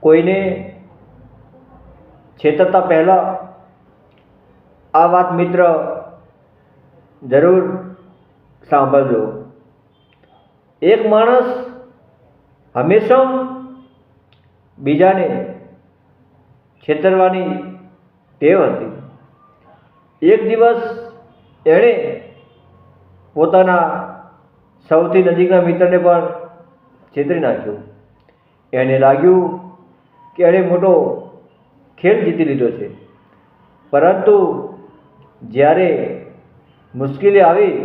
કોઈને છેતરતા પહેલાં આ વાત મિત્ર જરૂર સાંભળજો। એક માણસ હંમેશા બીજાને છેતરવાની ટેવ હતી। એક દિવસ એણે પોતાના સૌથી નજીકના મિત્રને પણ છેતરી નાખ્યો। એને લાગ્યું કે એણે મોટો ખેલ જીતી લીધો છે, પરંતુ જ્યારે મુશ્કેલી આવી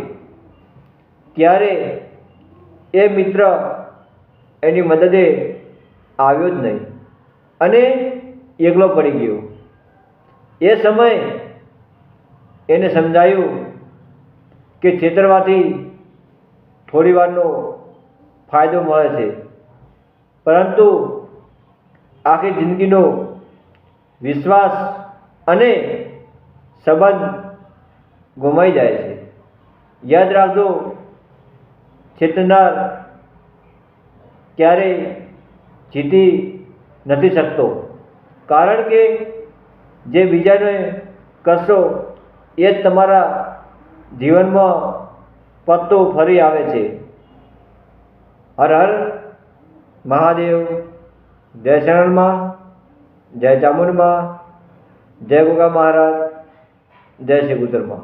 ત્યારે એ મિત્ર એની મદદે આવ્યો જ નહીં અને એકલો પડી ગયો। એ સમયે એને સમજાયું કે છેતરવાથી થોડી વારનો ફાયદો મળે છે, પરંતુ આખી જિંદગીનો વિશ્વાસ અને સંબંધ ગુમાઈ જાય છે। યાદ રાખજો, છેતરનાર ક્યારેય જીતી નથી શકતો, કારણ કે જે બીજાને કરશો એ જ તમારા જીવનમાં પત્તો ફરી આવે છે। હર હર મહાદેવ। જય શરણમાં, જય ચામુંડમાં, જય ગોગા મહારાજ, જય શ્રી ગુતરમાં।